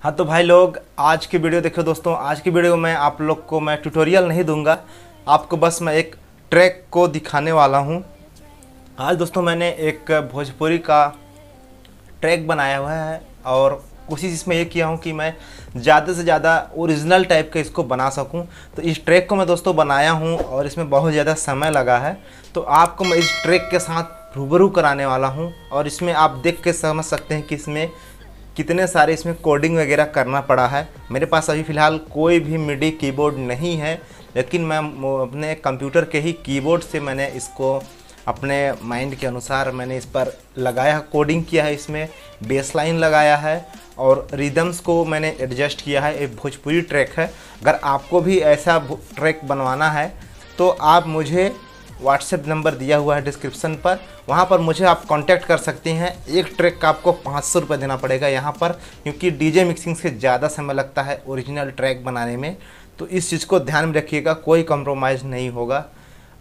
हाँ तो भाई लोग, आज की वीडियो देखो दोस्तों। आज की वीडियो में आप लोग को मैं ट्यूटोरियल नहीं दूंगा, आपको बस मैं एक ट्रैक को दिखाने वाला हूँ। आज दोस्तों मैंने एक भोजपुरी का ट्रैक बनाया हुआ है और कोशिश इसमें ये किया हूँ कि मैं ज़्यादा से ज़्यादा ओरिजिनल टाइप का इसको बना सकूँ। तो इस ट्रैक को मैं दोस्तों बनाया हूँ और इसमें बहुत ज़्यादा समय लगा है। तो आपको मैं इस ट्रैक के साथ रूबरू कराने वाला हूँ और इसमें आप देख के समझ सकते हैं कि इसमें कितने सारे इसमें कोडिंग वगैरह करना पड़ा है। मेरे पास अभी फ़िलहाल कोई भी मिडी कीबोर्ड नहीं है, लेकिन मैं अपने कंप्यूटर के ही कीबोर्ड से मैंने इसको अपने माइंड के अनुसार मैंने इस पर लगाया, कोडिंग किया है। इसमें बेसलाइन लगाया है और रिदम्स को मैंने एडजस्ट किया है। एक भोजपुरी ट्रैक है। अगर आपको भी ऐसा ट्रैक बनवाना है तो आप मुझे व्हाट्सएप नंबर दिया हुआ है डिस्क्रिप्शन पर, वहाँ पर मुझे आप कांटेक्ट कर सकते हैं। एक ट्रैक का आपको 500 रुपये देना पड़ेगा यहाँ पर, क्योंकि डीजे मिक्सिंग से ज़्यादा समय लगता है ओरिजिनल ट्रैक बनाने में। तो इस चीज़ को ध्यान में रखिएगा, कोई कॉम्प्रोमाइज़ नहीं होगा।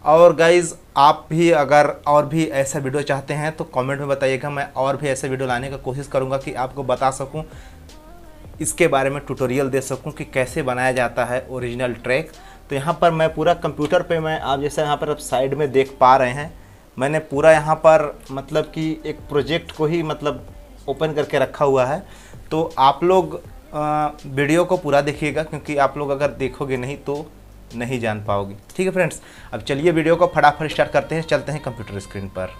और गाइज़, आप भी अगर और भी ऐसा वीडियो चाहते हैं तो कमेंट में बताइएगा, मैं और भी ऐसे वीडियो लाने का कोशिश करूँगा कि आपको बता सकूँ, इसके बारे में ट्यूटोरियल दे सकूँ कि कैसे बनाया जाता है ओरिजिनल ट्रैक। तो यहाँ पर मैं पूरा कंप्यूटर पे मैं आप जैसा यहाँ पर आप साइड में देख पा रहे हैं, मैंने पूरा यहाँ पर मतलब कि एक प्रोजेक्ट को ही मतलब ओपन करके रखा हुआ है। तो आप लोग वीडियो को पूरा देखिएगा, क्योंकि आप लोग अगर देखोगे नहीं तो नहीं जान पाओगे। ठीक है फ्रेंड्स, अब चलिए वीडियो को फटाफट स्टार्ट करते हैं, चलते हैं कंप्यूटर स्क्रीन पर।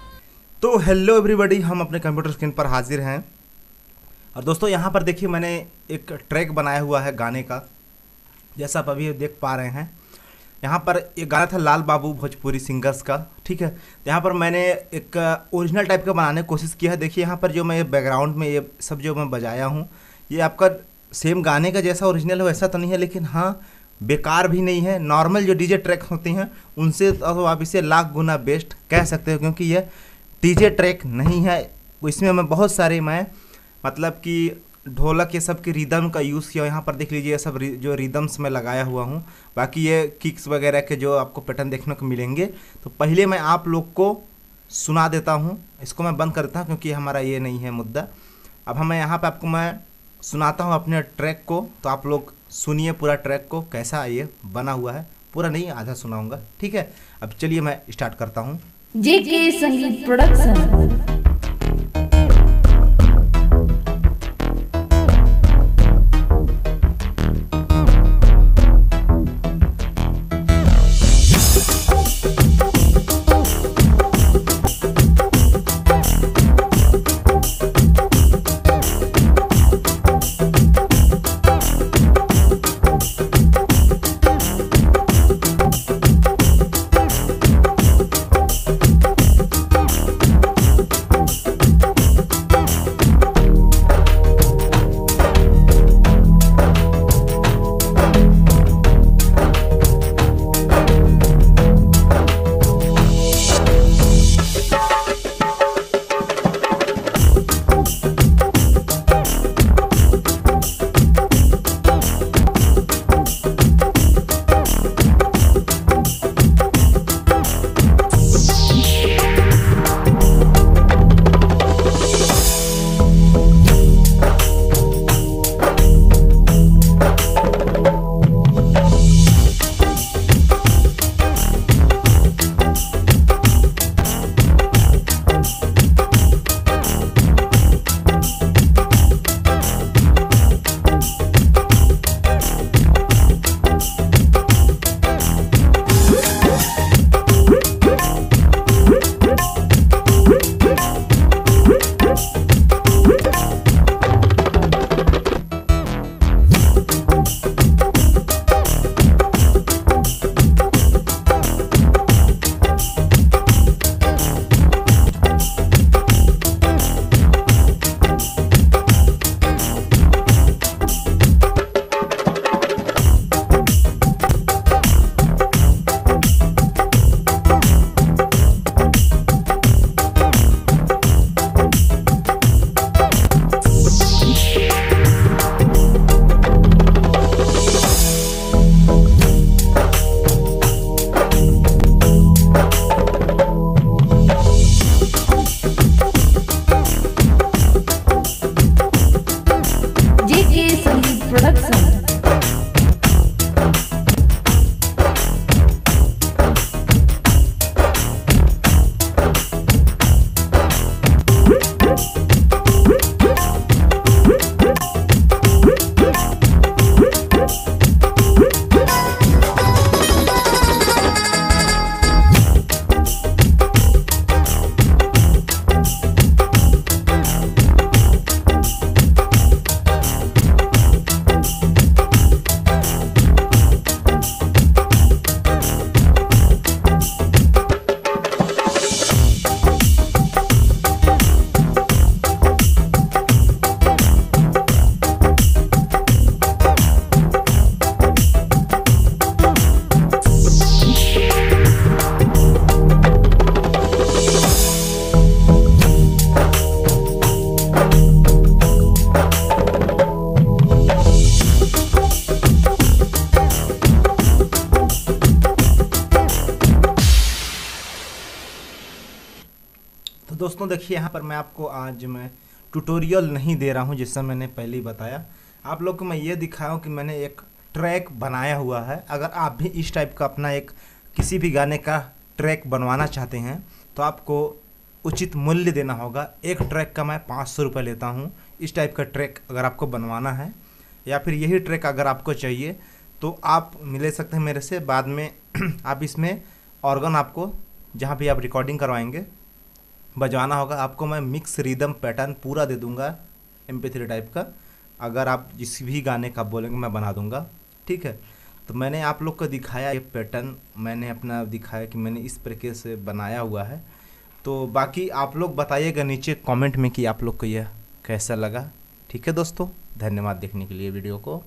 तो हेलो एवरीबॉडी, हम अपने कंप्यूटर स्क्रीन पर हाजिर हैं। और दोस्तों यहाँ पर देखिए, मैंने एक ट्रैक बनाया हुआ है गाने का, जैसा आप अभी देख पा रहे हैं। यहाँ पर एक गाना था लाल बाबू भोजपुरी सिंगर्स का, ठीक है। यहाँ पर मैंने एक ओरिजिनल टाइप का बनाने की कोशिश की है। देखिए यहाँ पर जो मैं बैकग्राउंड में ये सब जो मैं बजाया हूँ, ये आपका सेम गाने का जैसा ओरिजिनल है वैसा तो नहीं है, लेकिन हाँ बेकार भी नहीं है। नॉर्मल जो डीजे ट्रैक होते हैं उनसे तो आप इसे लाख गुना बेस्ट कह सकते हो, क्योंकि ये डीजे ट्रैक नहीं है। इसमें मैं बहुत सारे मतलब कि ढोलक ये सब के रिदम का यूज़ किया। यहाँ पर देख लीजिए, ये सब जो रिदम्स मैं लगाया हुआ हूँ। बाकी ये किक्स वगैरह के जो आपको पैटर्न देखने को मिलेंगे। तो पहले मैं आप लोग को सुना देता हूँ, इसको मैं बंद कर देता हूँ क्योंकि हमारा ये नहीं है मुद्दा। अब हमें यहाँ पे आपको मैं सुनाता हूँ अपने ट्रैक को, तो आप लोग सुनिए पूरा ट्रैक को कैसा ये बना हुआ है। पूरा नहीं, आधा सुनाऊँगा, ठीक है। अब चलिए मैं स्टार्ट करता हूँ। जेके संगीत प्रोडक्शन। प्रोडक्शन। तो दोस्तों देखिए, यहाँ पर मैं आपको आज मैं ट्यूटोरियल नहीं दे रहा हूँ, जिससे मैंने पहले ही बताया। आप लोग को मैं ये दिखाऊँ कि मैंने एक ट्रैक बनाया हुआ है। अगर आप भी इस टाइप का अपना एक किसी भी गाने का ट्रैक बनवाना चाहते हैं तो आपको उचित मूल्य देना होगा। एक ट्रैक का मैं 500 रुपये लेता हूँ। इस टाइप का ट्रैक अगर आपको बनवाना है या फिर यही ट्रैक अगर आपको चाहिए तो आप मिले सकते हैं मेरे से। बाद में आप इसमें ऑर्गन आपको जहाँ भी आप रिकॉर्डिंग करवाएंगे बजवाना होगा। आपको मैं मिक्स रिदम पैटर्न पूरा दे दूंगा MP3 टाइप का। अगर आप जिस भी गाने का बोलेंगे मैं बना दूंगा, ठीक है। तो मैंने आप लोग को दिखाया ये पैटर्न, मैंने अपना दिखाया कि मैंने इस तरीके से बनाया हुआ है। तो बाकी आप लोग बताइएगा नीचे कमेंट में कि आप लोग को यह कैसा लगा। ठीक है दोस्तों, धन्यवाद देखने के लिए वीडियो को।